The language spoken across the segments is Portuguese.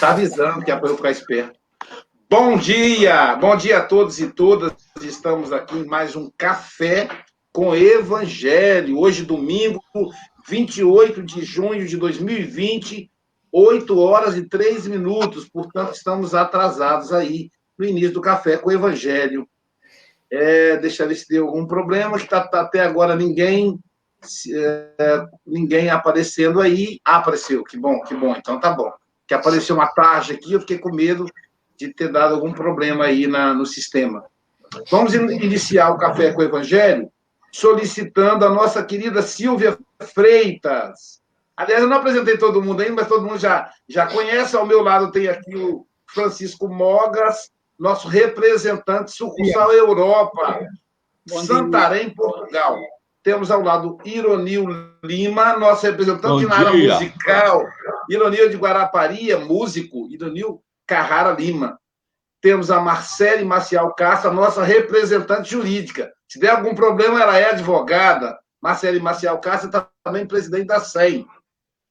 Tá avisando que é para eu ficar esperto. Bom dia a todos e todas. Estamos aqui em mais um Café com Evangelho. Hoje, domingo, 28 de junho de 2020, 8 horas e 3 minutos. Portanto, estamos atrasados aí no início do Café com Evangelho. Deixa eu ver se deu algum problema, que tá até agora ninguém aparecendo aí. Apareceu, que bom, então tá bom. Que apareceu uma tarde aqui, eu fiquei com medo de ter dado algum problema aí no sistema. Vamos iniciar o Café com o Evangelho solicitando a nossa querida Silvia Freitas. Aliás, eu não apresentei todo mundo ainda, mas todo mundo já conhece. Ao meu lado tem aqui o Francisco Mogas, nosso representante sucursal Europa, Santarém, Portugal. Temos ao lado Ironil Lima, nosso representante na área musical. Ironil de Guarapari, músico. Ironil Carrara Lima. Temos a Marcele Maciel Castro, nossa representante jurídica. Se der algum problema, ela é advogada. Marcele Maciel Castro é também presidente da SEM.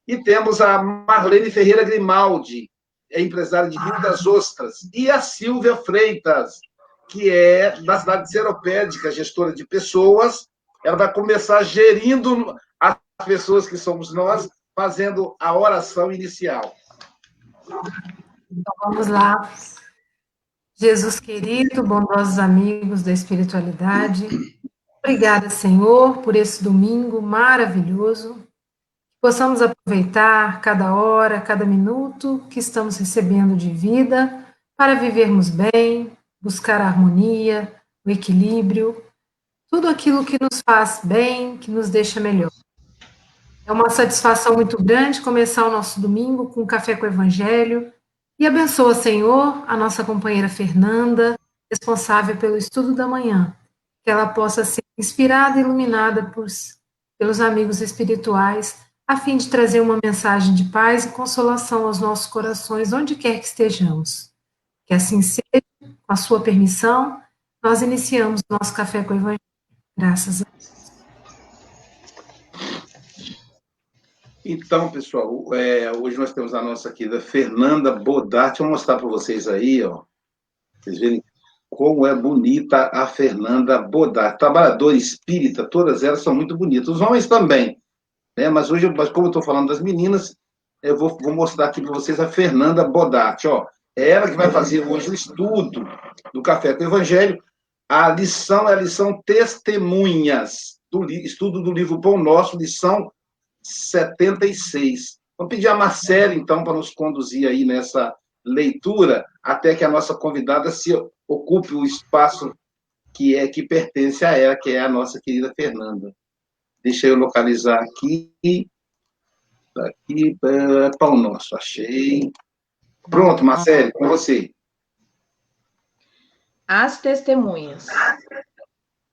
E temos a Marlene Ferreira Grimaldi, é empresária de Rio das Ostras. E a Silvia Freitas, que é da cidade de Seropédica, gestora de pessoas. Ela vai começar gerindo as pessoas que somos nós, fazendo a oração inicial. Então, vamos lá. Jesus querido, bondosos amigos da espiritualidade, obrigada, Senhor, por esse domingo maravilhoso. Possamos aproveitar cada hora, cada minuto que estamos recebendo de vida para vivermos bem, buscar a harmonia, o equilíbrio, tudo aquilo que nos faz bem, que nos deixa melhor. É uma satisfação muito grande começar o nosso domingo com um Café com o Evangelho. E abençoa, Senhor, a nossa companheira Fernanda, responsável pelo estudo da manhã, que ela possa ser inspirada e iluminada pelos amigos espirituais, a fim de trazer uma mensagem de paz e consolação aos nossos corações, onde quer que estejamos. Que assim seja, com a sua permissão, nós iniciamos o nosso Café com o Evangelho. Graças a Deus. Então, pessoal, hoje nós temos a nossa querida Fernanda Bodatti. Vou mostrar para vocês aí, ó. Vocês verem como é bonita a Fernanda Bodatti. Trabalhadora espírita, todas elas são muito bonitas. Os homens também, né? Mas como eu estou falando das meninas, eu vou mostrar aqui para vocês a Fernanda Bodatti, ó. É ela que vai fazer hoje o estudo do Café com o Evangelho. A lição é a lição Testemunhas, estudo do livro Pão Nosso, lição 76. Vamos pedir a Marcela, então, para nos conduzir aí nessa leitura, até que a nossa convidada se ocupe o espaço que pertence a ela, que é a nossa querida Fernanda. Deixa eu localizar aqui. Aqui, Pão Nosso, achei. Pronto, Marcela, com você. As testemunhas.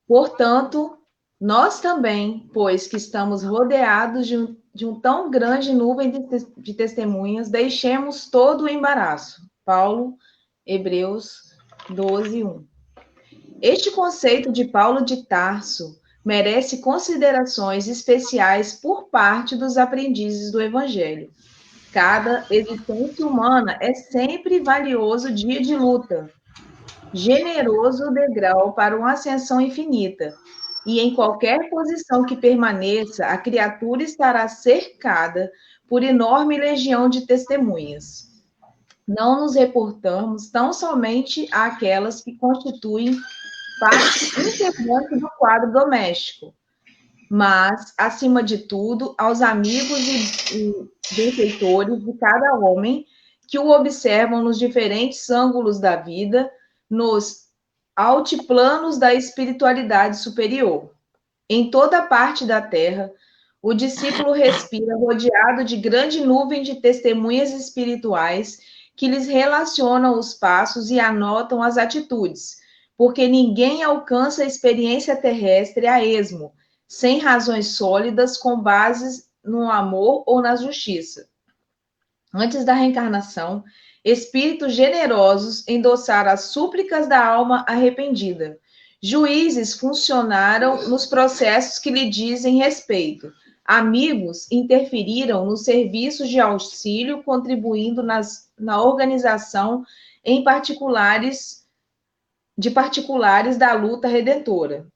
Portanto, nós também, pois que estamos rodeados de um tão grande nuvem de testemunhas, deixemos todo o embaraço. Paulo, Hebreus 12, 1. Este conceito de Paulo de Tarso merece considerações especiais por parte dos aprendizes do Evangelho. Cada existência humana é sempre valioso dia de luta, generoso degrau para uma ascensão infinita. E em qualquer posição que permaneça, a criatura estará cercada por enorme legião de testemunhas. Não nos reportamos tão somente àquelas que constituem parte integrante do quadro doméstico, mas, acima de tudo, aos amigos e benfeitores de cada homem que o observam nos diferentes ângulos da vida, nos altiplanos da espiritualidade superior. Em toda parte da terra, o discípulo respira rodeado de grande nuvem de testemunhas espirituais que lhes relacionam os passos e anotam as atitudes, porque ninguém alcança a experiência terrestre a esmo, sem razões sólidas com bases no amor ou na justiça. Antes da reencarnação, espíritos generosos endossaram as súplicas da alma arrependida. Juízes funcionaram nos processos que lhe dizem respeito. Amigos interferiram nos serviços de auxílio, contribuindo na organização de particulares da luta redentora.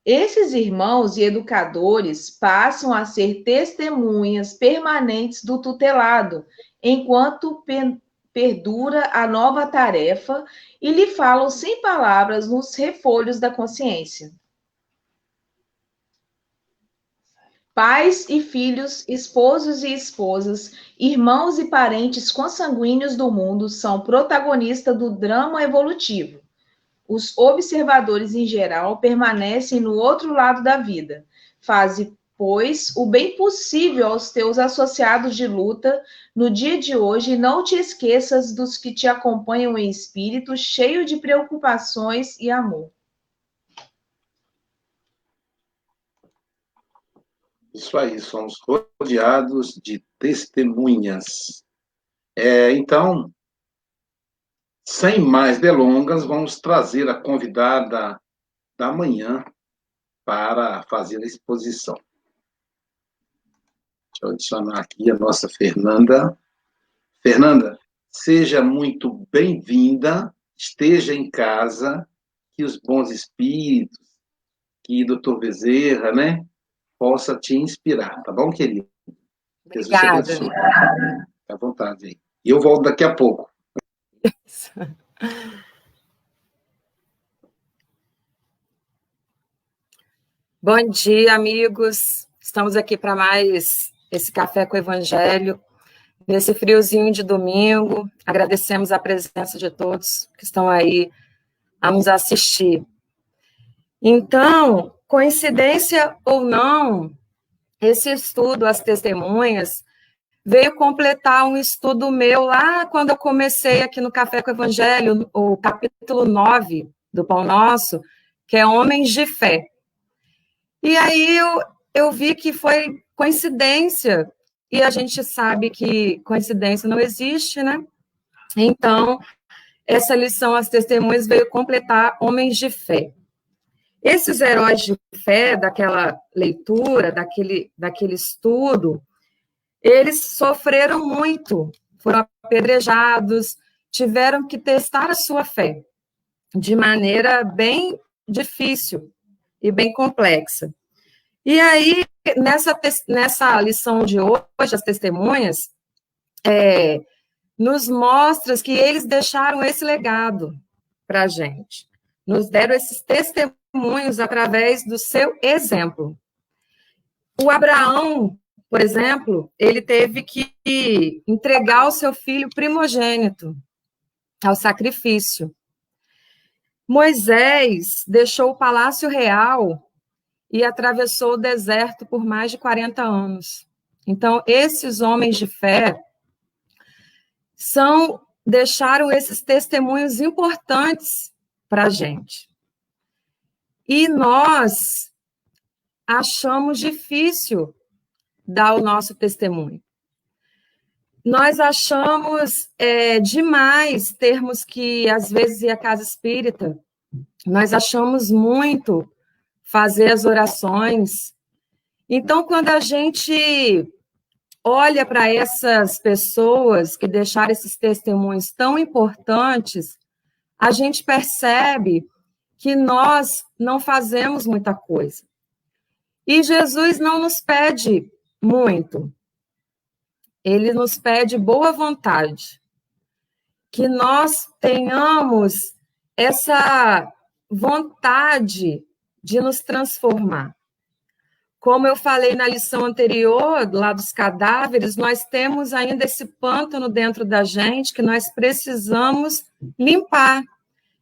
Esses irmãos e educadores passam a ser testemunhas permanentes do tutelado, enquanto perdura a nova tarefa, e lhe falam sem palavras nos refolhos da consciência. Pais e filhos, esposos e esposas, irmãos e parentes consanguíneos do mundo são protagonistas do drama evolutivo. Os observadores, em geral, permanecem no outro lado da vida. Faze, pois, o bem possível aos teus associados de luta no dia de hoje, e não te esqueças dos que te acompanham em espírito, cheio de preocupações e amor. Isso aí, somos rodeados de testemunhas. Então, sem mais delongas, vamos trazer a convidada da manhã para fazer a exposição. Deixa eu adicionar aqui a nossa Fernanda. Fernanda, seja muito bem-vinda, esteja em casa, que os bons espíritos, que o Dr. Bezerra, né, possa te inspirar, tá bom, querido? Obrigada. Fique à vontade aí. E eu volto daqui a pouco. Bom dia, amigos. Estamos aqui para mais esse Café com o Evangelho, nesse friozinho de domingo. Agradecemos a presença de todos que estão aí a nos assistir. Então, coincidência ou não, esse estudo, As Testemunhas, veio completar um estudo meu lá quando eu comecei aqui no Café com o Evangelho, o capítulo 9 do Pão Nosso, que é Homens de Fé. E aí eu vi que foi coincidência, e a gente sabe que coincidência não existe, né? Então, essa lição, As Testemunhas, veio completar Homens de Fé. Esses heróis de fé, daquela leitura, daquele estudo, eles sofreram muito, foram apedrejados, tiveram que testar a sua fé de maneira bem difícil e bem complexa. E aí, nessa lição de hoje, As Testemunhas, nos mostra que eles deixaram esse legado para a gente, nos deram esses testemunhos através do seu exemplo. O Abraão, por exemplo, ele teve que entregar o seu filho primogênito ao sacrifício. Moisés deixou o palácio real e atravessou o deserto por mais de 40 anos. Então, esses homens de fé deixaram esses testemunhos importantes para a gente. E nós achamos difícil dar o nosso testemunho. Nós achamos demais termos que, às vezes, ir à casa espírita. Nós achamos muito fazer as orações. Então, quando a gente olha para essas pessoas que deixaram esses testemunhos tão importantes, a gente percebe que nós não fazemos muita coisa. E Jesus não nos pede muito. Ele nos pede boa vontade. Que nós tenhamos essa vontade de nos transformar. Como eu falei na lição anterior, lá dos cadáveres, nós temos ainda esse pântano dentro da gente que nós precisamos limpar.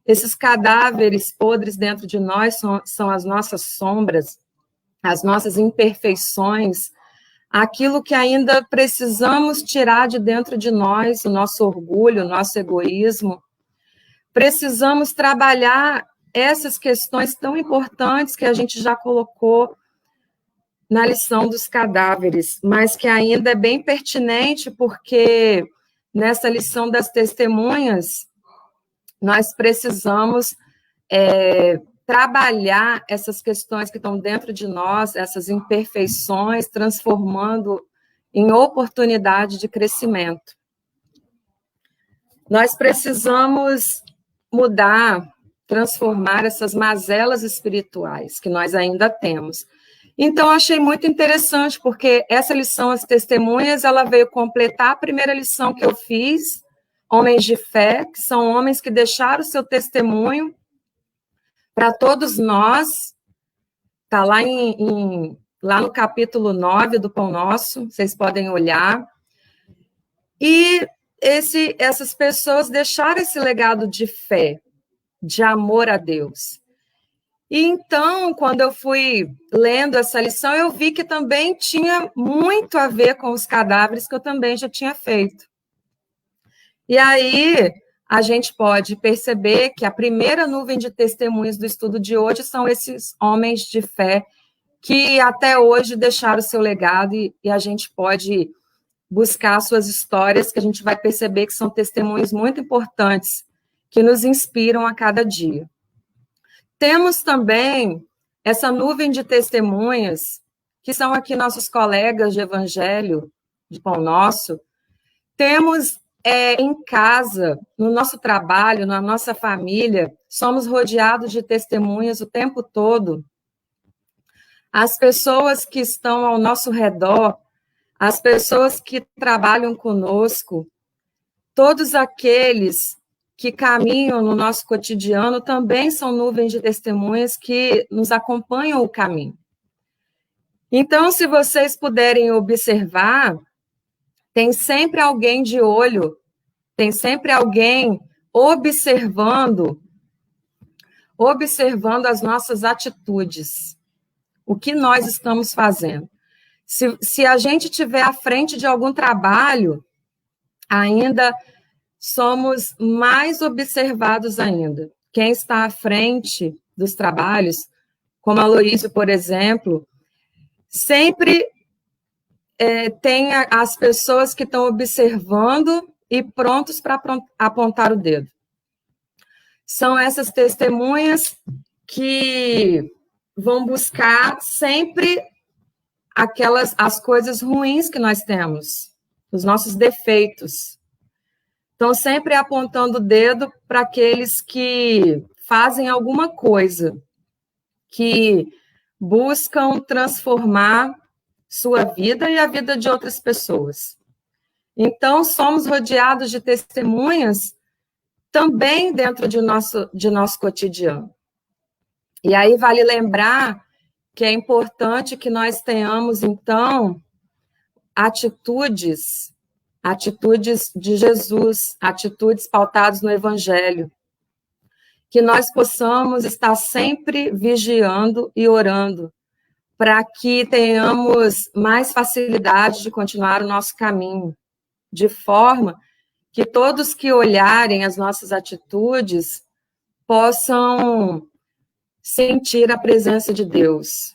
Esses cadáveres podres dentro de nós são as nossas sombras, as nossas imperfeições, aquilo que ainda precisamos tirar de dentro de nós, o nosso orgulho, o nosso egoísmo. Precisamos trabalhar essas questões tão importantes que a gente já colocou na lição dos cadáveres, mas que ainda é bem pertinente, porque nessa lição das testemunhas, nós precisamos trabalhar essas questões que estão dentro de nós, essas imperfeições, transformando em oportunidade de crescimento. Nós precisamos mudar, transformar essas mazelas espirituais que nós ainda temos. Então, achei muito interessante, porque essa lição, as testemunhas, ela veio completar a primeira lição que eu fiz, homens de fé, que são homens que deixaram o seu testemunho para todos nós. Está lá, lá no capítulo 9 do Pão Nosso, vocês podem olhar. E essas pessoas deixaram esse legado de fé, de amor a Deus. E então, quando eu fui lendo essa lição, eu vi que também tinha muito a ver com os cadáveres que eu também já tinha feito. E aí, a gente pode perceber que a primeira nuvem de testemunhas do estudo de hoje são esses homens de fé que até hoje deixaram o seu legado, e a gente pode buscar suas histórias, que a gente vai perceber que são testemunhos muito importantes, que nos inspiram a cada dia. Temos também essa nuvem de testemunhas, que são aqui nossos colegas de Evangelho, de Pão Nosso. Temos em casa, no nosso trabalho, na nossa família, somos rodeados de testemunhas o tempo todo. As pessoas que estão ao nosso redor, as pessoas que trabalham conosco, todos aqueles que caminham no nosso cotidiano também são nuvens de testemunhas que nos acompanham o caminho. Então, se vocês puderem observar, tem sempre alguém de olho, tem sempre alguém observando as nossas atitudes, o que nós estamos fazendo. Se a gente estiver à frente de algum trabalho, ainda somos mais observados ainda. Quem está à frente dos trabalhos, como a Aloísio, por exemplo, sempre tem as pessoas que estão observando e prontos para apontar o dedo. São essas testemunhas que vão buscar sempre as coisas ruins que nós temos, os nossos defeitos. Estão sempre apontando o dedo para aqueles que fazem alguma coisa, que buscam transformar sua vida e a vida de outras pessoas. Então, somos rodeados de testemunhas também dentro de nosso cotidiano. E aí vale lembrar que é importante que nós tenhamos, então, atitudes de Jesus, atitudes pautadas no Evangelho, que nós possamos estar sempre vigiando e orando, para que tenhamos mais facilidade de continuar o nosso caminho, de forma que todos que olharem as nossas atitudes possam sentir a presença de Deus.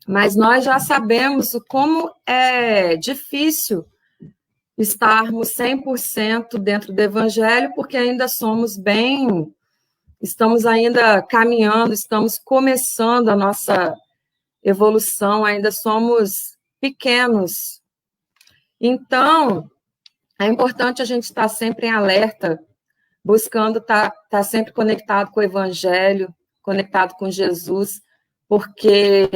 Mas nós já sabemos como é difícil estarmos 100% dentro do Evangelho, porque ainda estamos ainda caminhando, estamos começando a nossa evolução, ainda somos pequenos. Então, é importante a gente estar sempre em alerta, buscando estar sempre conectado com o Evangelho, conectado com Jesus, porque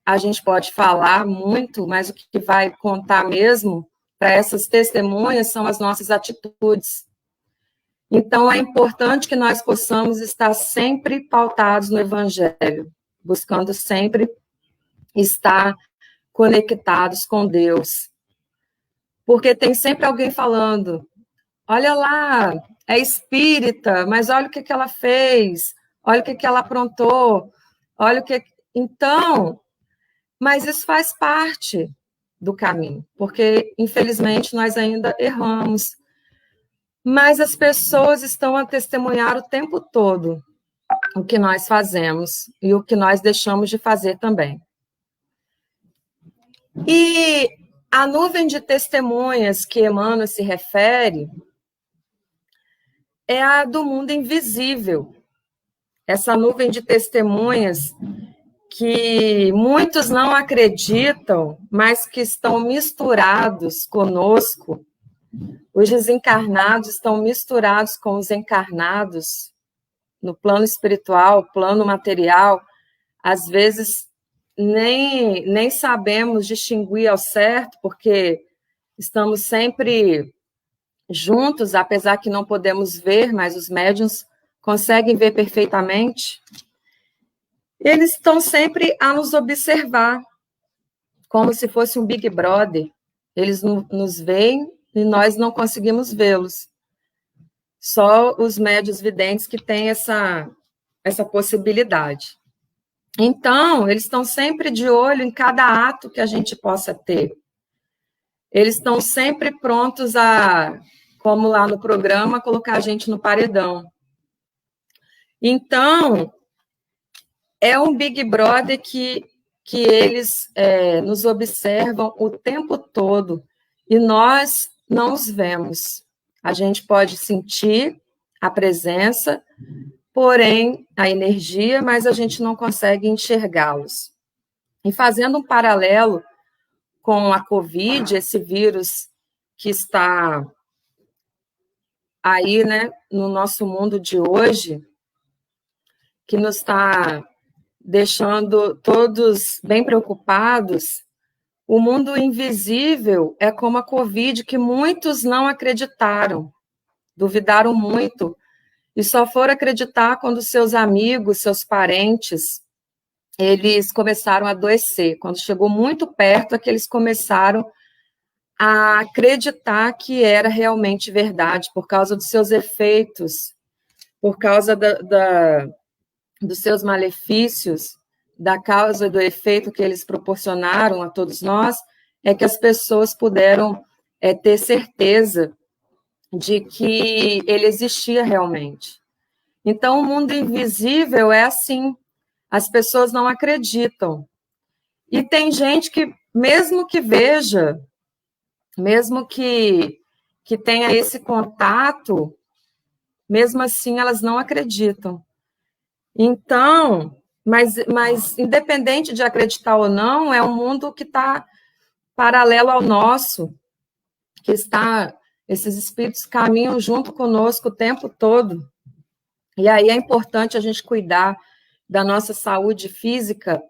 a gente pode falar muito, mas o que vai contar mesmo para essas testemunhas são as nossas atitudes. Então, é importante que nós possamos estar sempre pautados no Evangelho, buscando sempre estar conectados com Deus. Porque tem sempre alguém falando, olha lá, é espírita, mas olha o que ela fez, olha o que ela aprontou, olha o que... Então, mas isso faz parte do caminho, porque, infelizmente, nós ainda erramos. Mas as pessoas estão a testemunhar o tempo todo o que nós fazemos e o que nós deixamos de fazer também. E a nuvem de testemunhas que Emmanuel se refere é a do mundo invisível. essa nuvem de testemunhas que muitos não acreditam, mas que estão misturados conosco. Os desencarnados estão misturados com os encarnados no plano espiritual, plano material. Às vezes nem sabemos distinguir ao certo, porque estamos sempre juntos, apesar que não podemos ver, mas os médiuns conseguem ver perfeitamente. Eles estão sempre a nos observar, como se fosse um Big Brother. Eles nos veem e nós não conseguimos vê-los. Só os médiuns videntes que têm essa possibilidade. Então, eles estão sempre de olho em cada ato que a gente possa ter. Eles estão sempre prontos a, como lá no programa, colocar a gente no paredão. Então, é um Big Brother que eles nos observam o tempo todo e nós não os vemos. A gente pode sentir a presença, porém, a energia, mas a gente não consegue enxergá-los. E fazendo um paralelo com a Covid, esse vírus que está aí, né, no nosso mundo de hoje, que nos está deixando todos bem preocupados, o mundo invisível é como a Covid, que muitos não acreditaram, duvidaram muito, e só foram acreditar quando seus amigos, seus parentes, eles começaram a adoecer. Quando chegou muito perto, é que eles começaram a acreditar que era realmente verdade, por causa dos seus efeitos, por causa dos seus malefícios, da causa e do efeito que eles proporcionaram a todos nós, é que as pessoas puderam ter certeza de que ele existia realmente. Então, o mundo invisível é assim, as pessoas não acreditam. E tem gente que, mesmo que veja, mesmo que tenha esse contato, mesmo assim elas não acreditam. Então, mas independente de acreditar ou não, é um mundo que está paralelo ao nosso, que esses espíritos caminham junto conosco o tempo todo. E aí é importante a gente cuidar da nossa saúde física,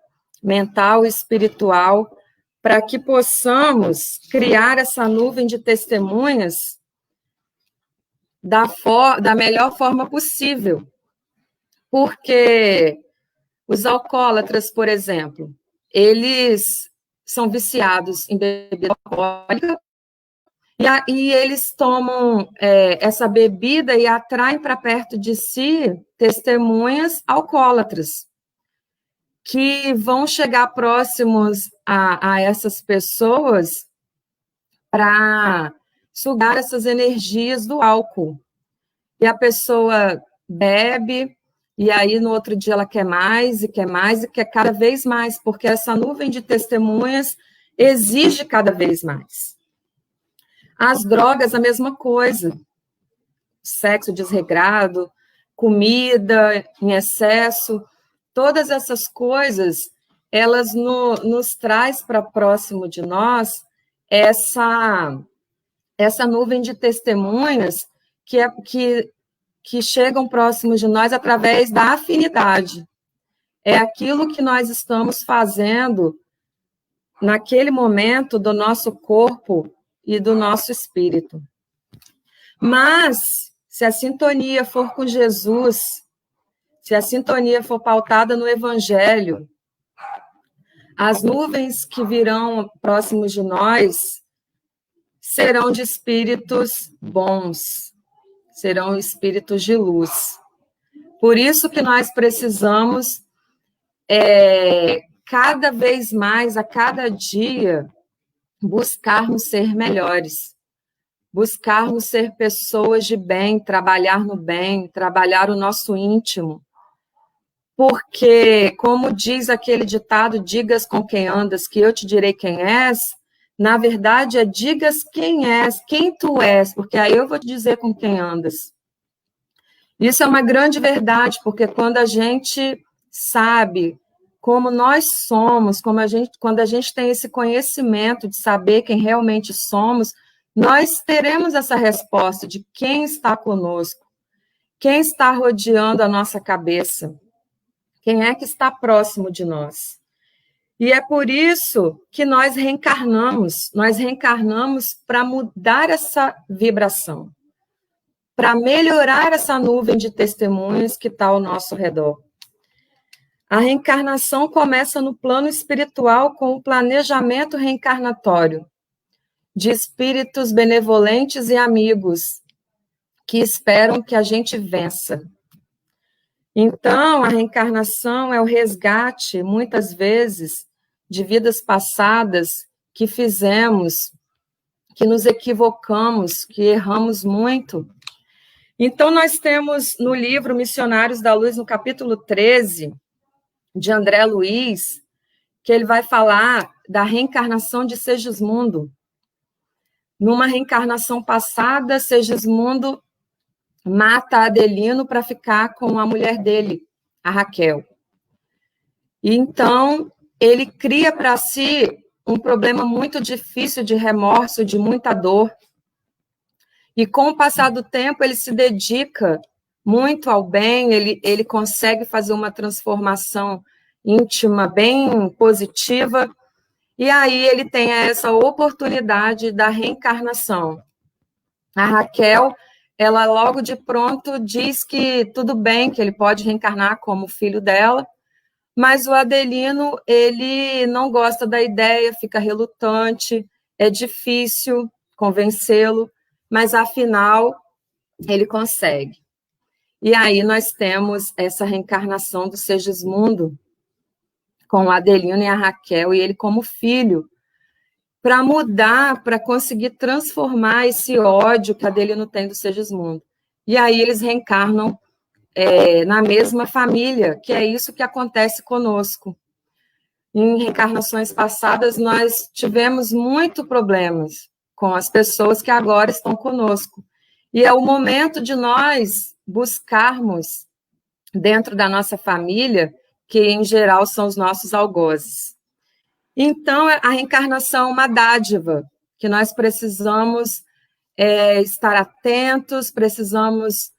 mental e espiritual, para que possamos criar essa nuvem de testemunhas da melhor forma possível. Porque os alcoólatras, por exemplo, eles são viciados em bebida alcoólica e eles tomam essa bebida e atraem para perto de si testemunhas alcoólatras, que vão chegar próximos a essas pessoas para sugar essas energias do álcool. E a pessoa bebe, e aí no outro dia ela quer mais, e quer cada vez mais, porque essa nuvem de testemunhas exige cada vez mais. As drogas, a mesma coisa. Sexo desregrado, comida em excesso, todas essas coisas, elas nos traz para próximo de nós essa nuvem de testemunhas que chegam próximos de nós através da afinidade. É aquilo que nós estamos fazendo naquele momento do nosso corpo e do nosso espírito. Mas, se a sintonia for com Jesus, se a sintonia for pautada no Evangelho, as nuvens que virão próximos de nós serão de espíritos bons, serão espíritos de luz. Por isso que nós precisamos, cada vez mais, a cada dia, buscarmos ser melhores, buscarmos ser pessoas de bem, trabalhar no bem, trabalhar o nosso íntimo. Porque, como diz aquele ditado, digas com quem andas, que eu te direi quem és, na verdade é digas quem és, quem tu és, porque aí eu vou te dizer com quem andas. Isso é uma grande verdade, porque quando a gente sabe como nós somos, quando a gente tem esse conhecimento de saber quem realmente somos, nós teremos essa resposta de quem está conosco, quem está rodeando a nossa cabeça, quem é que está próximo de nós. E é por isso que nós reencarnamos para mudar essa vibração, para melhorar essa nuvem de testemunhas que está ao nosso redor. A reencarnação começa no plano espiritual com o planejamento reencarnatório de espíritos benevolentes e amigos que esperam que a gente vença. Então, a reencarnação é o resgate, muitas vezes, de vidas passadas que fizemos, que nos equivocamos, que erramos muito. Então, nós temos no livro Missionários da Luz, no capítulo 13, de André Luiz, que ele vai falar da reencarnação de Segismundo. Numa reencarnação passada, Segismundo mata Adelino para ficar com a mulher dele, a Raquel. E então, ele cria para si um problema muito difícil de remorso, de muita dor. E com o passar do tempo, ele se dedica muito ao bem, ele consegue fazer uma transformação íntima bem positiva, e aí ele tem essa oportunidade da reencarnação. A Raquel, ela logo de pronto diz que tudo bem, que ele pode reencarnar como filho dela, mas o Adelino, ele não gosta da ideia, fica relutante, é difícil convencê-lo, mas afinal ele consegue. E aí nós temos essa reencarnação do Segismundo com o Adelino e a Raquel, e ele como filho, para mudar, para conseguir transformar esse ódio que Adelino tem do Segismundo. E aí eles reencarnam na mesma família, que é isso que acontece conosco. Em reencarnações passadas, nós tivemos muito problemas com as pessoas que agora estão conosco. E é o momento de nós buscarmos, dentro da nossa família, que em geral são os nossos algozes. Então, a reencarnação é uma dádiva, que nós precisamos estar atentos, precisamos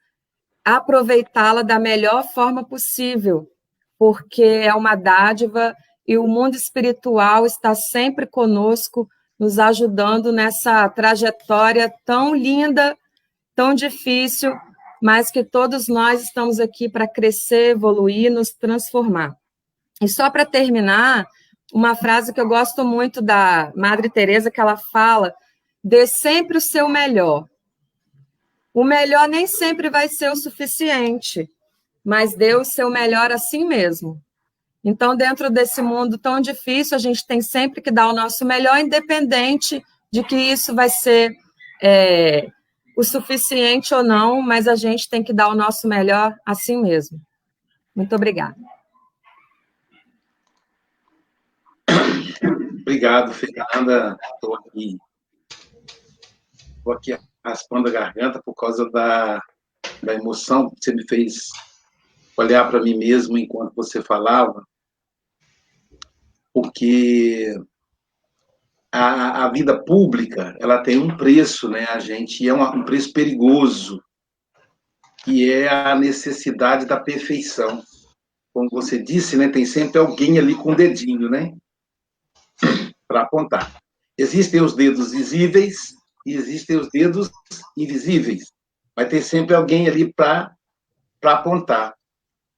aproveitá-la da melhor forma possível, porque é uma dádiva e o mundo espiritual está sempre conosco, nos ajudando nessa trajetória tão linda, tão difícil, mas que todos nós estamos aqui para crescer, evoluir, nos transformar. E só para terminar, uma frase que eu gosto muito da Madre Teresa, que ela fala: dê sempre o seu melhor. O melhor nem sempre vai ser o suficiente, mas dê o seu melhor assim mesmo. Então, dentro desse mundo tão difícil, a gente tem sempre que dar o nosso melhor, independente de que isso vai ser o suficiente ou não, mas a gente tem que dar o nosso melhor assim mesmo. Muito obrigada. Obrigado, Fernanda. Estou aqui raspando a garganta por causa da emoção que você me fez olhar para mim mesmo enquanto você falava, porque a vida pública, ela tem um preço, né? A gente é um preço perigoso, que é a necessidade da perfeição. Como você disse, né? Tem sempre alguém ali com o dedinho, né? Para apontar. Existem os dedos visíveis e existem os dedos invisíveis. Vai ter sempre alguém ali para apontar.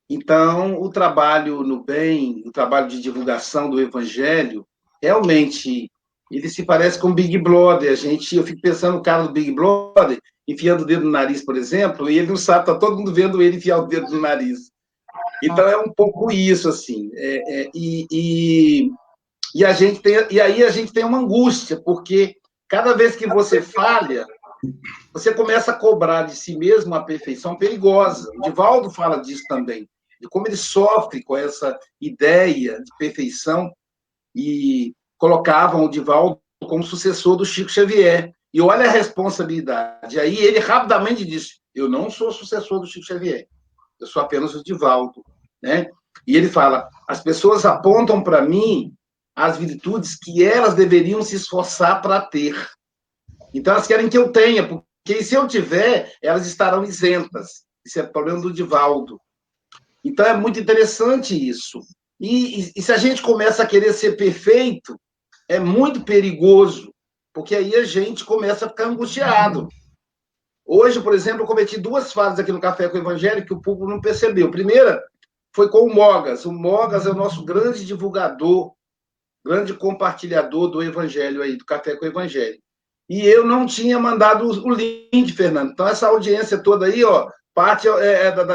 Então, o trabalho no bem, o trabalho de divulgação do Evangelho, realmente, ele se parece com o Big Brother. Eu fico pensando no cara do Big Brother, enfiando o dedo no nariz, por exemplo, e ele não sabe, está todo mundo vendo ele enfiar o dedo no nariz. Então, é um pouco isso, assim. E aí a gente tem uma angústia, porque cada vez que você falha, você começa a cobrar de si mesmo uma perfeição perigosa. O Divaldo fala disso também, de como ele sofre com essa ideia de perfeição, e colocavam o Divaldo como sucessor do Chico Xavier. E olha a responsabilidade. Aí ele rapidamente disse: Eu não sou sucessor do Chico Xavier. Eu sou apenas o Divaldo, né? E ele fala, as pessoas apontam para mim as virtudes que elas deveriam se esforçar para ter. Então, elas querem que eu tenha, porque se eu tiver, elas estarão isentas. Isso é problema do Divaldo. Então, é muito interessante isso. E se a gente começa a querer ser perfeito, é muito perigoso, porque aí a gente começa a ficar angustiado. Hoje, por exemplo, eu cometi 2 falhas aqui no Café com o Evangelho que o público não percebeu. A primeira foi com o Mogas. O Mogas é o nosso grande divulgador, grande compartilhador do Evangelho aí, do Café com o Evangelho. E eu não tinha mandado o link, Fernando. Então, essa audiência toda aí, ó, parte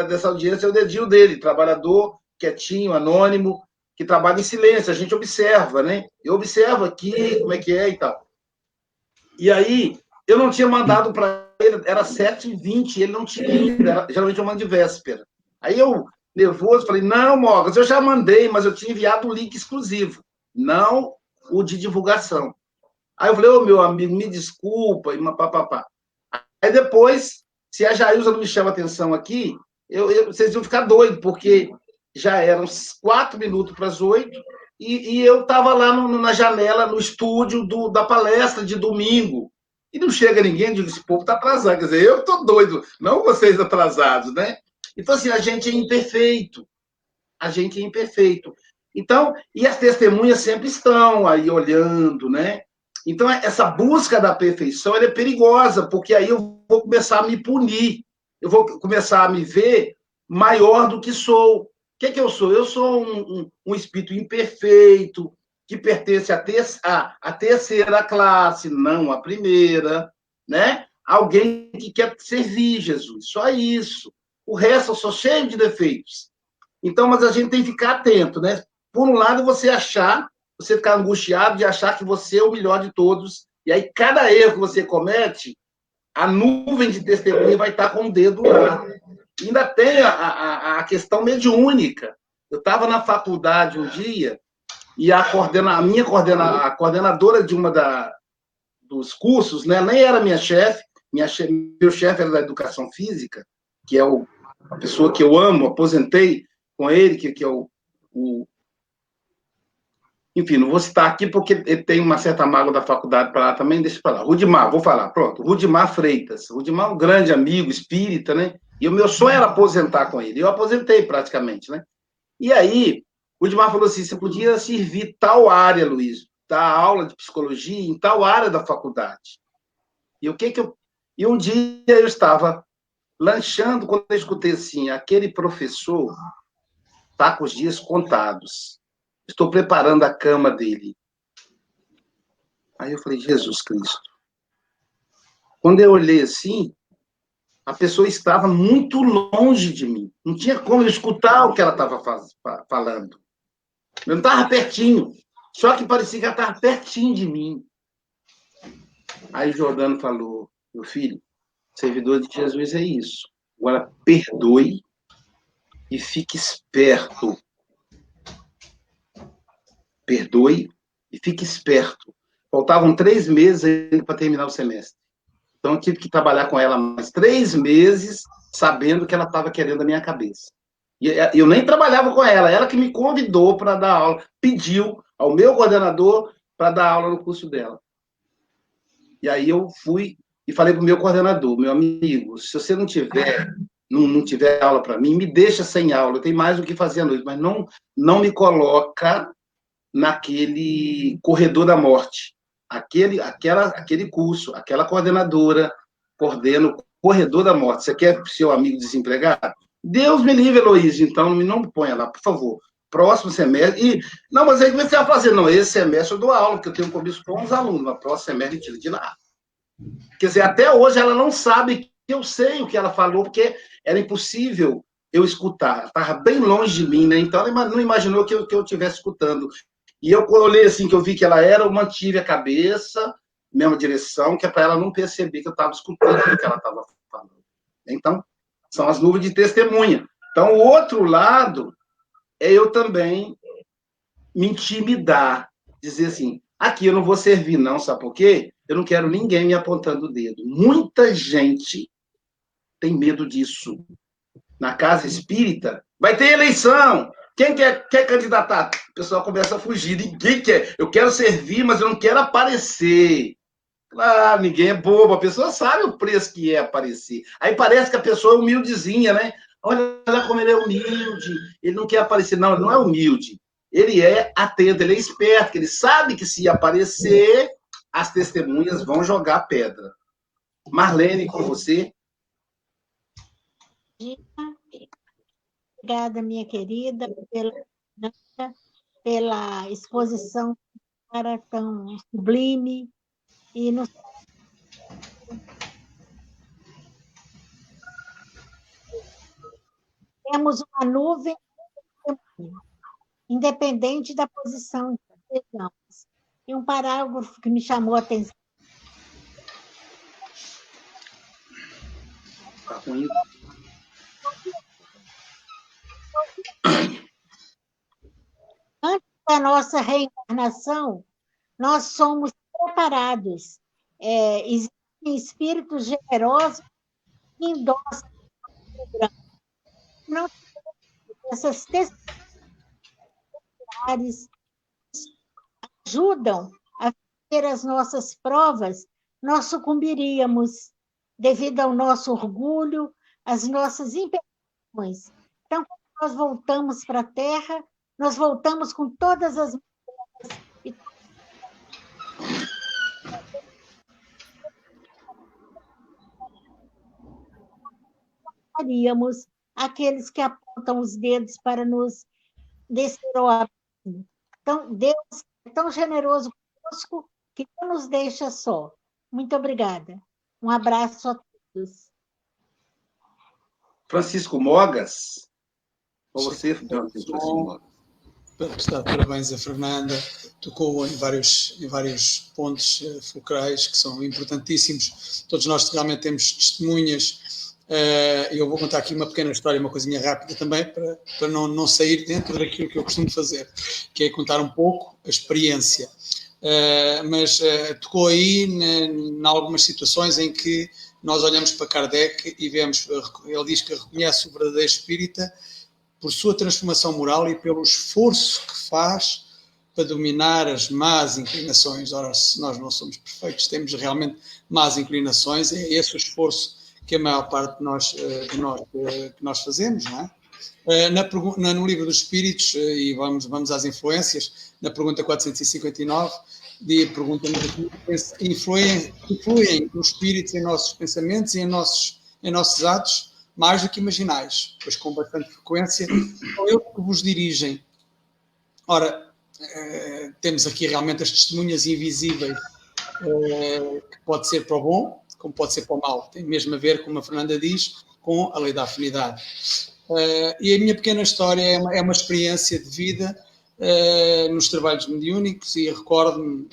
dessa audiência é o dedinho dele, trabalhador, quietinho, anônimo, que trabalha em silêncio. A gente observa, né? Eu observo aqui como é que é e tal. E aí, eu não tinha mandado para ele, era 7h20, ele não tinha ainda, geralmente eu mando de véspera. Aí eu, nervoso, falei, não, Mogas, eu já mandei, mas eu tinha enviado o link exclusivo, não o de divulgação. Aí eu falei, ô, meu amigo, me desculpa, e papapá. Aí depois, se a Jailza não me chama atenção aqui, vocês iam ficar doidos, porque já eram 4 minutos para as 8, e eu estava lá na janela, no estúdio da palestra de domingo. E não chega ninguém, digo, esse povo está atrasado. Quer dizer, eu estou doido, não vocês atrasados, né? Então, assim, a gente é imperfeito. A gente é imperfeito. Então, e as testemunhas sempre estão aí olhando, né? Então, essa busca da perfeição, ela é perigosa, porque aí eu vou começar a me punir. Eu vou começar a me ver maior do que sou. O que é que eu sou? Eu sou um espírito imperfeito, que pertence à terceira classe, não à primeira, né? Alguém que quer servir Jesus, só isso. O resto eu sou cheio de defeitos. Então, mas a gente tem que ficar atento, né? Por um lado, você ficar angustiado de achar que você é o melhor de todos, e aí cada erro que você comete, a nuvem de testemunha vai estar com o dedo lá. E ainda tem a questão mediúnica. Eu estava na faculdade um dia, e a coordenadora de dos cursos, né, nem era minha chefe, meu chefe era da educação física, que é a pessoa que eu amo, aposentei com ele, que é enfim, não vou citar aqui porque ele tem uma certa mágoa da faculdade para lá também, deixa para lá. Rudimar, vou falar, pronto. Rudimar Freitas. Rudimar é um grande amigo, espírita, né? E o meu sonho era aposentar com ele. Eu aposentei praticamente, né? E aí, o Rudimar falou assim, você podia servir tal área, Luiz, dar aula de psicologia em tal área da faculdade. E um dia eu estava lanchando, quando eu escutei assim, aquele professor está com os dias contados. Estou preparando a cama dele. Aí eu falei, Jesus Cristo. Quando eu olhei assim, a pessoa estava muito longe de mim. Não tinha como eu escutar o que ela estava falando. Eu não estava pertinho. Só que parecia que ela estava pertinho de mim. Aí o Jordano falou, meu filho, servidor de Jesus é isso. Agora perdoe e fique esperto. Perdoe e fique esperto. Faltavam 3 meses para terminar o semestre. Então, eu tive que trabalhar com ela mais 3 meses, sabendo que ela estava querendo a minha cabeça. E eu nem trabalhava com ela que me convidou para dar aula, pediu ao meu coordenador para dar aula no curso dela. E aí eu fui e falei para o meu coordenador, meu amigo, se você não tiver aula para mim, me deixa sem aula, eu tenho mais o que fazer à noite, mas não me coloca naquele corredor da morte. Aquele curso, aquela coordenadora coordena o corredor da morte. Você quer seu amigo desempregado? Deus me livre, Heloísa, então não me ponha lá, por favor. Próximo semestre. Não, mas aí você vai fazer? Não, esse semestre eu dou aula, porque eu tenho um compromisso com os alunos, mas próximo semestre eu tiro de lá. Quer dizer, até hoje ela não sabe que eu sei o que ela falou, porque era impossível eu escutar. Ela estava bem longe de mim, né? Então ela não imaginou que eu estivesse escutando. E eu, quando olhei assim, que eu vi que ela era, eu mantive a cabeça, mesma direção, que é para ela não perceber que eu estava escutando o que ela estava falando. Então, são as nuvens de testemunha. Então, o outro lado é eu também me intimidar, dizer assim, aqui eu não vou servir não, sabe por quê? Eu não quero ninguém me apontando o dedo. Muita gente tem medo disso. Na casa espírita, vai ter eleição. Quem quer candidatar? O pessoal começa a fugir. Ninguém quer. Eu quero servir, mas eu não quero aparecer. Claro, ninguém é bobo. A pessoa sabe o preço que é aparecer. Aí parece que a pessoa é humildezinha, né? Olha como ele é humilde. Ele não quer aparecer. Não, ele não é humilde. Ele é atento, ele é esperto. Ele sabe que se aparecer, as testemunhas vão jogar pedra. Marlene, com você. Obrigada, minha querida, pela exposição tão sublime e temos uma nuvem independente da posição que estejamos. E um parágrafo que me chamou a atenção. Tá ruim. Antes da nossa reencarnação, nós somos preparados. Existem espíritos generosos que endossam não essas testemunhas ajudam a fazer as nossas provas, nós sucumbiríamos devido ao nosso orgulho, às nossas imperfeições. Então, quando nós voltamos para a Terra, nós voltamos com todas as e faríamos aqueles que apontam os dedos para nos descer ao abismo. Então, Deus é tão generoso conosco que não nos deixa só. Muito obrigada. Um abraço a todos. Francisco Mogas. Com você, Francisco Mogas. Está de parabéns a Fernanda, tocou em vários pontos fulcrais que são importantíssimos. Todos nós realmente temos testemunhas. Eu vou contar aqui uma pequena história, uma coisinha rápida também, para não sair dentro daquilo que eu costumo fazer, que é contar um pouco a experiência. Mas tocou aí em algumas situações em que nós olhamos para Kardec e vemos, ele diz que reconhece o verdadeiro espírita por sua transformação moral e pelo esforço que faz para dominar as más inclinações. Ora, se nós não somos perfeitos, temos realmente más inclinações, é esse o esforço que a maior parte de nós fazemos, não é? No livro dos Espíritos, e vamos às influências, na pergunta 459, pergunta-nos aqui, influem os espíritos em nossos pensamentos e em nossos atos, mais do que imaginais, pois com bastante frequência são eles que vos dirigem. Ora, temos aqui realmente as testemunhas invisíveis, que pode ser para o bom, como pode ser para o mal. Tem mesmo a ver, como a Fernanda diz, com a lei da afinidade. E a minha pequena história é uma experiência de vida nos trabalhos mediúnicos, e recordo-me,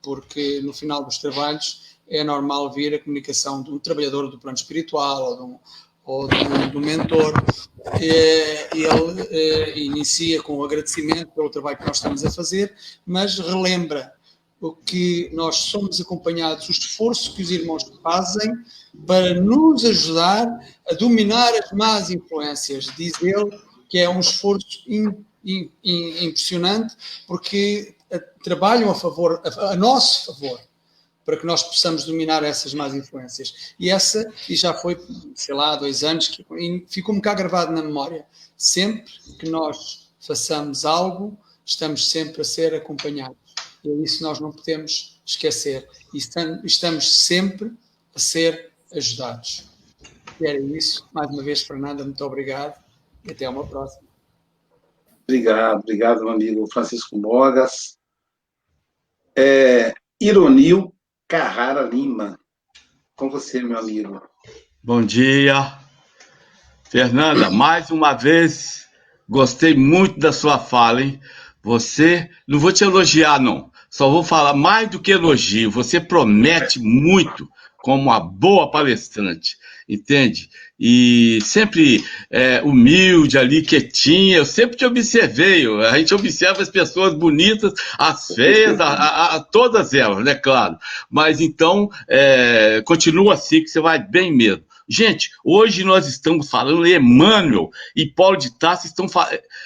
porque no final dos trabalhos é normal vir a comunicação de um trabalhador do plano espiritual ou de um mentor. Ele inicia com o agradecimento pelo trabalho que nós estamos a fazer, mas relembra o que nós somos acompanhados, o esforço que os irmãos fazem para nos ajudar a dominar as más influências. Diz ele que é um esforço impressionante, porque trabalham a nosso favor, para que nós possamos dominar essas más influências. E já foi, sei lá, há 2 anos, que ficou-me cá gravado na memória. Sempre que nós façamos algo, estamos sempre a ser acompanhados. E isso nós não podemos esquecer. E estamos sempre a ser ajudados. E era isso. Mais uma vez, Fernanda, muito obrigado. E até uma próxima. Obrigado, meu amigo Francisco Mogas. Ironil Carrara Lima. Com você, meu amigo. Bom dia. Fernanda, mais uma vez, gostei muito da sua fala, hein? Você, não vou te elogiar, não. Só vou falar mais do que elogio. Você promete muito como uma boa palestrante, entende? E sempre humilde ali, quietinha. Eu sempre te observei. A gente observa as pessoas bonitas, as feias, todas elas, né? Claro. Mas então, continua assim que você vai bem mesmo. Gente, hoje nós estamos falando, Emmanuel e Paulo de Tarso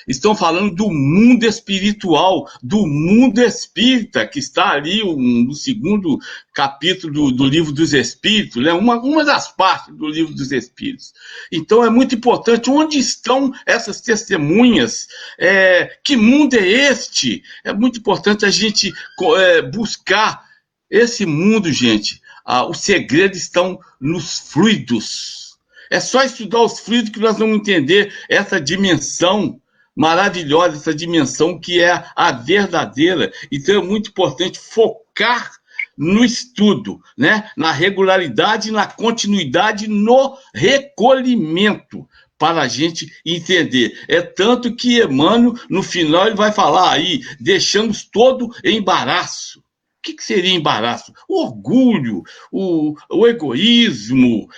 estão falando do mundo espiritual, do mundo espírita, que está ali no segundo capítulo do Livro dos Espíritos, né? Uma das partes do Livro dos Espíritos. Então é muito importante, onde estão essas testemunhas? Que mundo é este? É muito importante a gente buscar esse mundo, gente. Os segredos estão nos fluidos. É só estudar os fluidos que nós vamos entender essa dimensão maravilhosa, essa dimensão que é a verdadeira. Então é muito importante focar no estudo, né? Na regularidade, na continuidade, no recolhimento, para a gente entender. É tanto que Emmanuel, no final, ele vai falar aí, deixamos todo embaraço. O que seria embaraço? O orgulho, o egoísmo,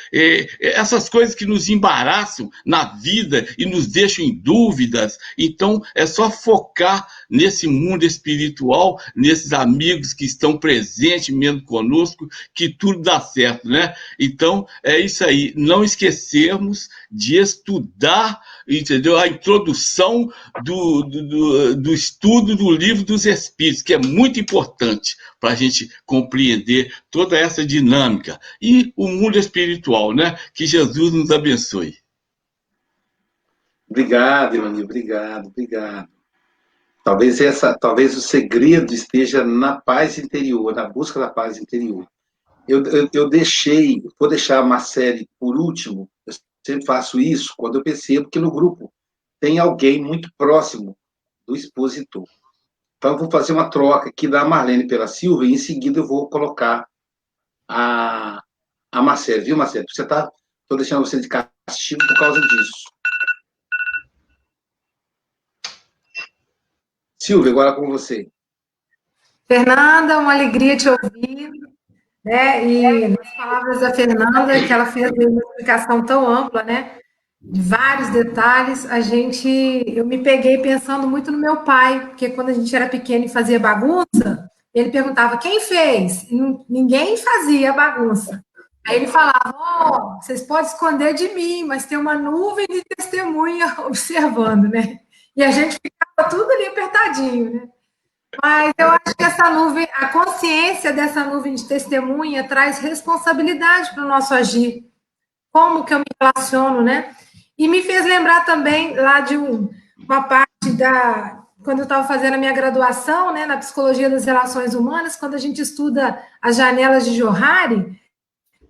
essas coisas que nos embaraçam na vida e nos deixam em dúvidas. Então, é só focar nesse mundo espiritual, nesses amigos que estão presentes mesmo conosco, que tudo dá certo, né? Então, é isso aí. Não esquecermos de estudar, entendeu? A introdução do estudo do Livro dos Espíritos, que é muito importante para a gente compreender toda essa dinâmica. E o mundo espiritual, né? Que Jesus nos abençoe. Obrigado, Emmanuel, obrigado. Talvez o segredo esteja na paz interior, na busca da paz interior. Eu vou deixar uma série por último, eu sempre faço isso quando eu percebo que no grupo tem alguém muito próximo do expositor. Então, eu vou fazer uma troca aqui da Marlene pela Silvia e, em seguida, eu vou colocar a Marcele. Viu, Marcele? Estou deixando você de castigo por causa disso. Silvia, agora com você. Fernanda, uma alegria te ouvir, né? E nas palavras da Fernanda, que ela fez uma explicação tão ampla, né? De vários detalhes, eu me peguei pensando muito no meu pai, porque quando a gente era pequeno e fazia bagunça, ele perguntava, quem fez? E ninguém fazia bagunça. Aí ele falava, vocês podem esconder de mim, mas tem uma nuvem de testemunha observando, né? E a gente ficava tudo ali apertadinho, né? Mas eu acho que essa nuvem, a consciência dessa nuvem de testemunha traz responsabilidade para o nosso agir. Como que eu me relaciono, né? E me fez lembrar também lá de uma parte quando eu estava fazendo a minha graduação, né, na Psicologia das Relações Humanas, quando a gente estuda as janelas de Johari,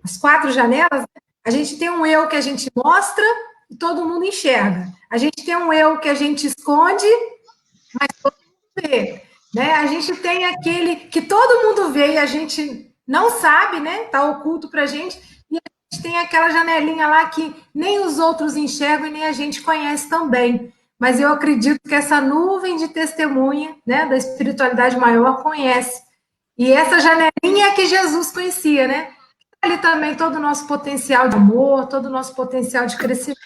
as 4 janelas, a gente tem um eu que a gente mostra e todo mundo enxerga. A gente tem um eu que a gente esconde, mas todo mundo vê. Né? A gente tem aquele que todo mundo vê e a gente não sabe, né? Está oculto para a gente. E a gente tem aquela janelinha lá que nem os outros enxergam e nem a gente conhece também. Mas eu acredito que essa nuvem de testemunha, né, da espiritualidade maior conhece. E essa janelinha é que Jesus conhecia, né? Ali também todo o nosso potencial de amor, todo o nosso potencial de crescimento.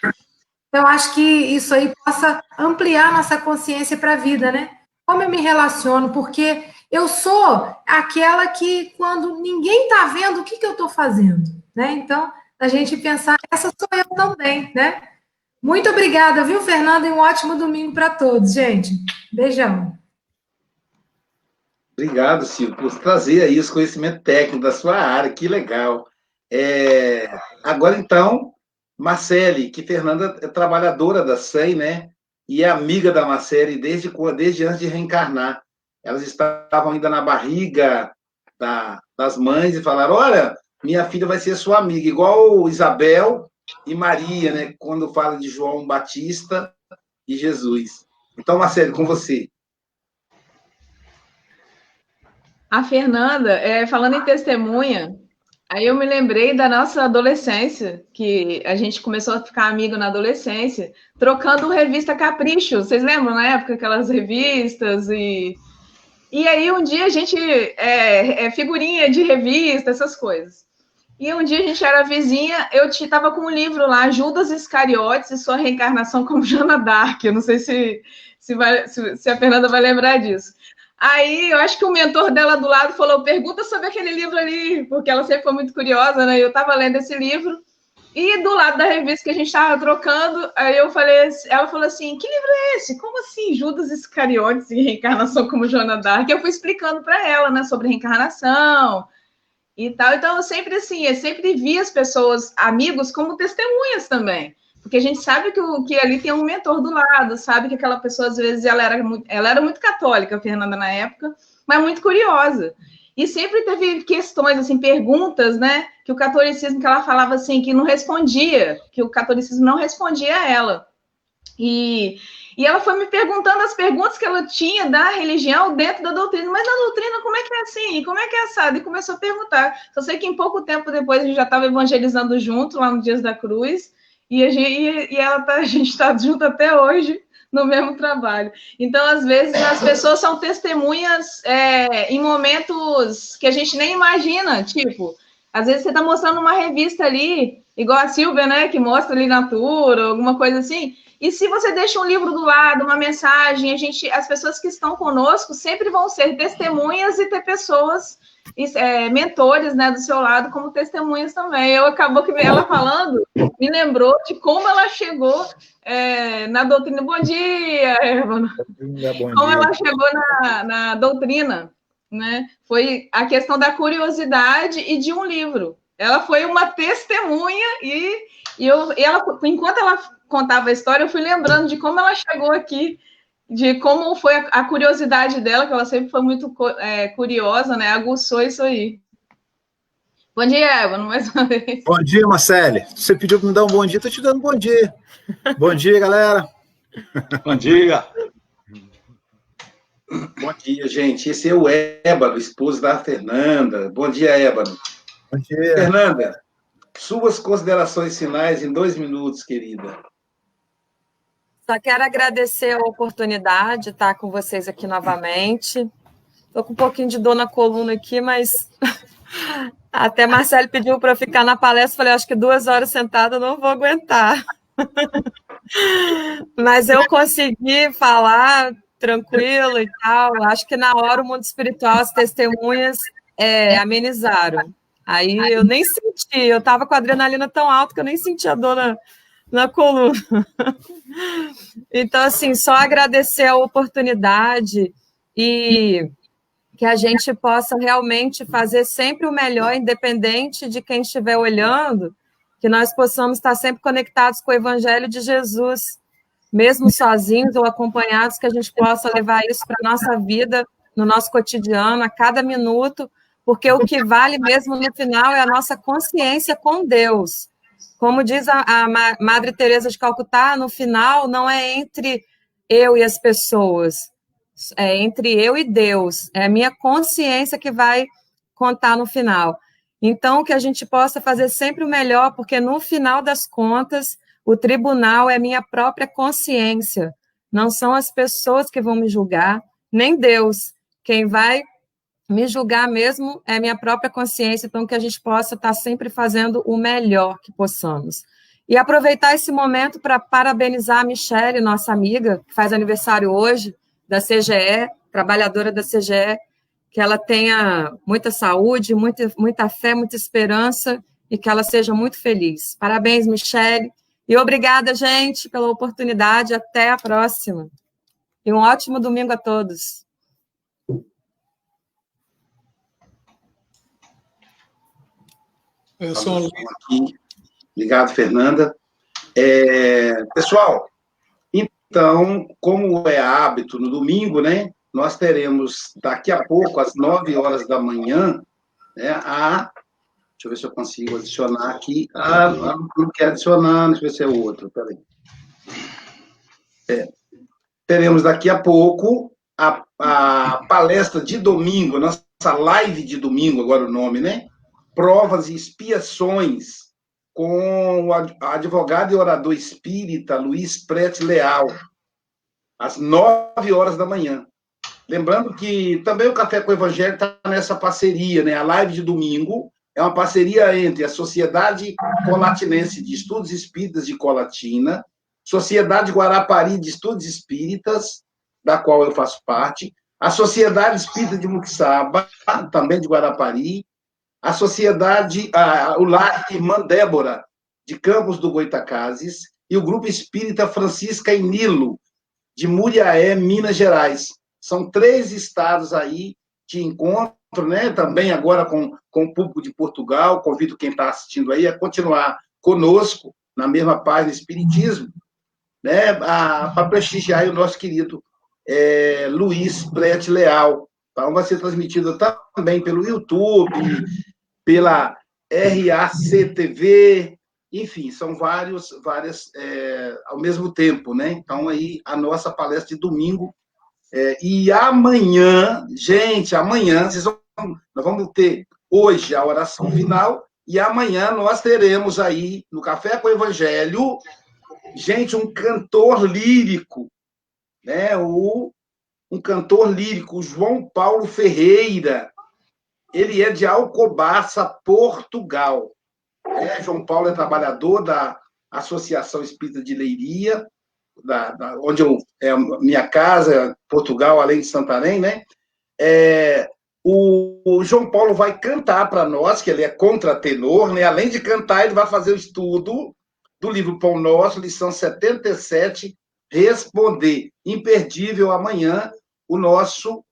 Então, eu acho que isso aí possa ampliar nossa consciência para a vida, né? Como eu me relaciono, porque eu sou aquela que, quando ninguém está vendo, o que eu estou fazendo, né? Então, a gente pensar, essa sou eu também, né? Muito obrigada, viu, Fernanda? E um ótimo domingo para todos, gente. Beijão. Obrigado, Silvio, por trazer aí os conhecimentos técnicos da sua área, que legal. Agora, então, Marcele, que Fernanda é trabalhadora da SEI, né? E é amiga da Marcele desde antes de reencarnar. Elas estavam ainda na barriga das mães e falaram, olha, minha filha vai ser sua amiga, igual Isabel e Maria, né? Quando fala de João Batista e Jesus. Então, Marcele, com você. A Fernanda, falando em testemunha, aí eu me lembrei da nossa adolescência, que a gente começou a ficar amigo na adolescência, trocando revista Capricho. Vocês lembram, na época, aquelas revistas? E aí, um dia, a gente... figurinha de revista, essas coisas. E um dia, a gente era vizinha, eu estava com um livro lá, Judas Iscariotes e sua reencarnação como Joana d'Arc. Eu não sei se a Fernanda vai lembrar disso. Aí, eu acho que o mentor dela do lado falou, pergunta sobre aquele livro ali, porque ela sempre foi muito curiosa, né? Eu estava lendo esse livro, E do lado da revista que a gente estava trocando, aí eu falei, ela falou assim, que livro é esse? Como assim, Judas Iscariotes e reencarnação como Joana d'Arc? Eu fui explicando para ela, né, sobre reencarnação e tal. Então, eu sempre vi as pessoas, amigos, como testemunhas também. Porque a gente sabe que ali tem um mentor do lado, sabe que aquela pessoa, às vezes, ela era muito católica, a Fernanda, na época, mas muito curiosa. E sempre teve questões, assim, perguntas, né? Que o catolicismo, que ela falava assim, que não respondia, que o catolicismo não respondia a ela. E ela foi me perguntando as perguntas que ela tinha da religião dentro da doutrina. Mas na doutrina, como é que é assim? Como é que é assado? E começou a perguntar. Só sei que em pouco tempo depois a gente já estava evangelizando junto, lá no Dias da Cruz. E a gente está junto até hoje, no mesmo trabalho. Então, às vezes, as pessoas são testemunhas em momentos que a gente nem imagina, tipo, às vezes você está mostrando uma revista ali, igual a Silvia, né, que mostra ali Natura, alguma coisa assim, e se você deixa um livro do lado, uma mensagem, as pessoas que estão conosco sempre vão ser testemunhas e ter pessoas, mentores, né, do seu lado como testemunhas também. Acabou que ela falando, me lembrou de como ela chegou na doutrina. Bom dia, Eva. Como ela chegou na doutrina, né? Foi a questão da curiosidade e de um livro. Ela foi uma testemunha e ela, enquanto ela contava a história, eu fui lembrando de como ela chegou aqui, de como foi a curiosidade dela, que ela sempre foi muito curiosa, né? Aguçou isso aí. Bom dia, Eva, mais uma vez. Bom dia, Marcele. Você pediu para me dar um bom dia, estou te dando um bom dia. Bom dia, galera. Bom dia. Bom dia, gente. Esse é o Ébano, esposo da Fernanda. Bom dia, Ébano. Bom dia. Fernanda, suas considerações finais em 2 minutos, querida. Só quero agradecer a oportunidade de estar com vocês aqui novamente. Estou com um pouquinho de dor na coluna aqui, mas até Marcelo pediu para eu ficar na palestra. Falei, acho que 2 horas sentada eu não vou aguentar. Mas eu consegui falar tranquilo e tal. Acho que na hora o mundo espiritual, as testemunhas amenizaram. Aí eu nem senti, eu estava com a adrenalina tão alta que eu nem senti a dor na coluna. Então, assim, só agradecer a oportunidade e que a gente possa realmente fazer sempre o melhor, independente de quem estiver olhando, que nós possamos estar sempre conectados com o Evangelho de Jesus, mesmo sozinhos ou acompanhados, que a gente possa levar isso para a nossa vida, no nosso cotidiano, a cada minuto, porque o que vale mesmo no final é a nossa consciência com Deus. Como diz a Madre Teresa de Calcutá, no final não é entre eu e as pessoas, é entre eu e Deus, é a minha consciência que vai contar no final. Então, que a gente possa fazer sempre o melhor, porque no final das contas, o tribunal é minha própria consciência, não são as pessoas que vão me julgar, nem Deus. Quem vai me julgar mesmo é minha própria consciência, então que a gente possa estar sempre fazendo o melhor que possamos. E aproveitar esse momento para parabenizar a Michele, nossa amiga, que faz aniversário hoje, da CGE, trabalhadora da CGE, que ela tenha muita saúde, muita fé, muita esperança e que ela seja muito feliz. Parabéns, Michele. E obrigada, gente, pela oportunidade. Até a próxima. E um ótimo domingo a todos. Eu sou aqui. Obrigado, Fernanda. Pessoal, então, como é hábito no domingo, né? Nós teremos daqui a pouco, às 9 horas da manhã, né, deixa eu ver se eu consigo adicionar aqui. Não quero adicionar, deixa eu ver se é o outro, peraí. Teremos daqui a pouco a palestra de domingo, nossa live de domingo, agora o nome, né? Provas e expiações, com o advogado e orador espírita Luiz Prete Leal, às 9 horas da manhã. Lembrando que também o Café com o Evangelho está nessa parceria, né? A live de domingo é uma parceria entre a Sociedade Colatinense de Estudos Espíritas de Colatina, Sociedade Guarapari de Estudos Espíritas, da qual eu faço parte, a Sociedade Espírita de Muxaba, também de Guarapari, a Sociedade, o Lar Irmã Débora, de Campos do Goytacazes, e o Grupo Espírita Francisca e Nilo, de Muriaé, Minas Gerais. São 3 estados aí de encontro, né? Também agora com o público de Portugal. Convido quem está assistindo aí a continuar conosco na mesma página Espiritismo, né? Para prestigiar o nosso querido Luiz Prete Leal. Então, vai ser transmitido também pelo YouTube, pela RACTV, enfim, são várias ao mesmo tempo, né? Então, aí, a nossa palestra de domingo. E amanhã, gente, nós vamos ter hoje a oração final, e amanhã nós teremos aí, no Café com o Evangelho, gente, um cantor lírico, né? Um cantor lírico, o João Paulo Ferreira. Ele é de Alcobaça, Portugal. João Paulo é trabalhador da Associação Espírita de Leiria, onde minha casa, Portugal, além de Santarém, né? O João Paulo vai cantar para nós, que ele é contratenor, né? Além de cantar, ele vai fazer o estudo do livro Pão Nosso, lição 77, Responder. Imperdível amanhã, o nosso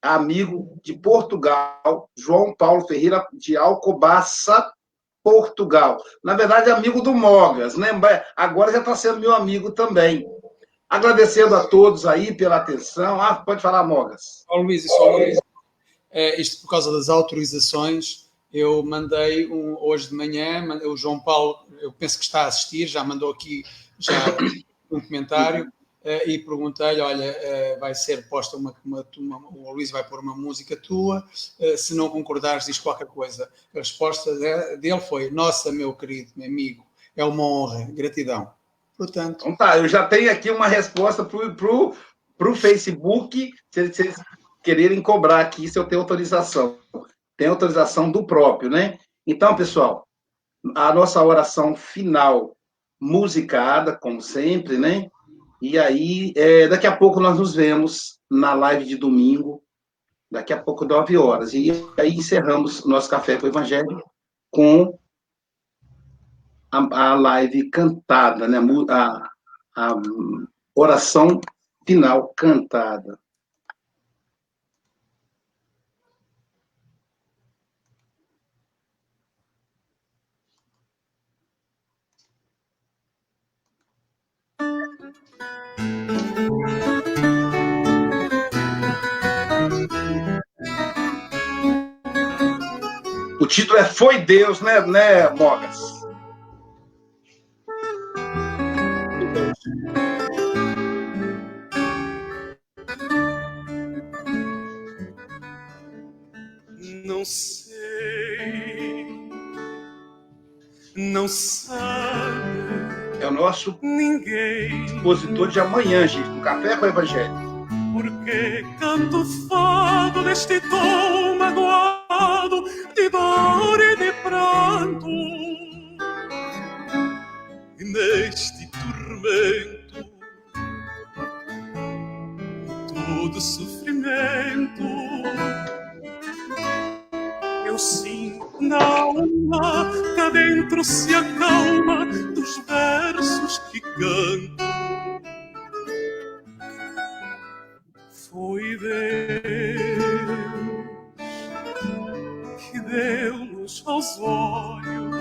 amigo de Portugal, João Paulo Ferreira, de Alcobaça, Portugal. Na verdade, amigo do Mogas, né? Agora já está sendo meu amigo também. Agradecendo a todos aí pela atenção. Pode falar, Mogas. Luís, isto por causa das autorizações, eu mandei hoje de manhã, o João Paulo, eu penso que está a assistir, já mandou aqui um comentário, e perguntei-lhe, olha, vai ser posta o Luís vai pôr uma música tua, se não concordares diz qualquer coisa. A resposta dele foi, nossa, meu querido, meu amigo, é uma honra, gratidão. Portanto... Então tá, eu já tenho aqui uma resposta pro Facebook, se eles quererem cobrar aqui, se eu tenho autorização. Tem autorização do próprio, né? Então, pessoal, a nossa oração final, musicada, como sempre, né? E aí, daqui a pouco nós nos vemos na live de domingo, daqui a pouco, 9 horas. E aí encerramos nosso Café com o Evangelho com a live cantada, né? A oração final cantada. O título é Foi Deus, né, Mogas? Não sei, não sabe. É o nosso ninguém expositor de amanhã, gente, do Café com o Evangelho. Porque canto fado neste tom magoado de dor e de pranto, e neste tormento todo sofrimento eu sinto na alma, cá dentro se acalma dos versos que canto. Foi Deus que deu luz aos olhos,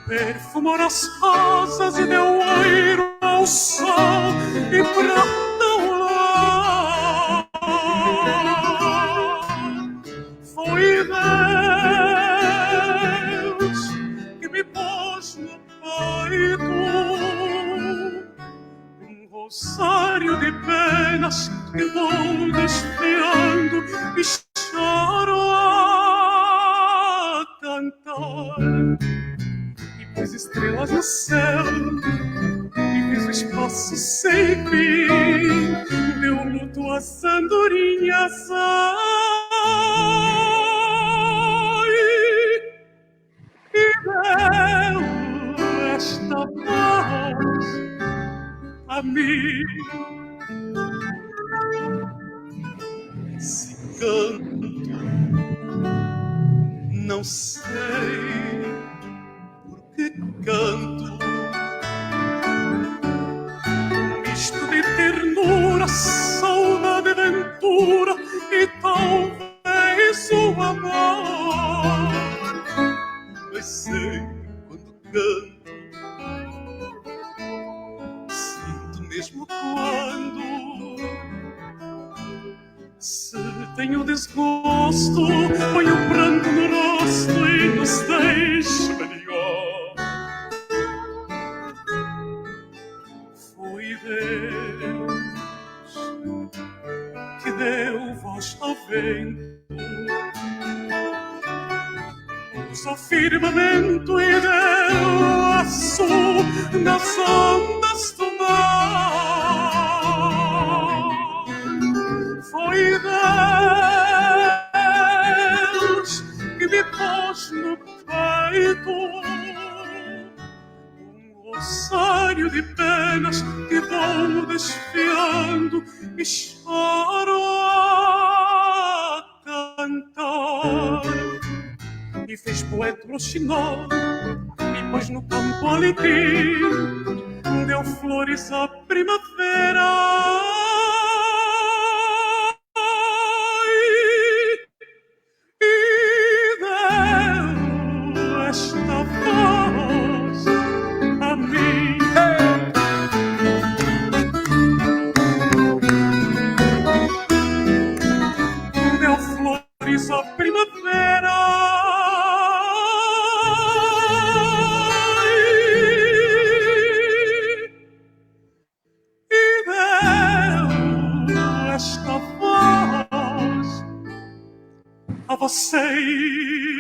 perfumou as rosas e deu oiro ao sol e prata ao lar. Foi Deus que me pôs no peito rosário de penas que vou desfriando e choro a cantar. E pus estrelas no céu e fiz o espaço sem fim, deu luto às andorinhas. Ai, e deu esta paz a mim. Se canto, não sei, quando canto. Sinto mesmo quando se tenho desgosto, ponho o pranto no rosto e nos deixo melhor. Foi Deus que deu voz ao vento, pôs ao firmamento e deu aço nas ondas do mar. Foi Deus que me pôs no peito um rosário de penas que vou desfiando e choro a cantar. E fez poeta roxinol e pôs no campo alecrim, deu flores à primavera. A primavera e deu esta voz a você.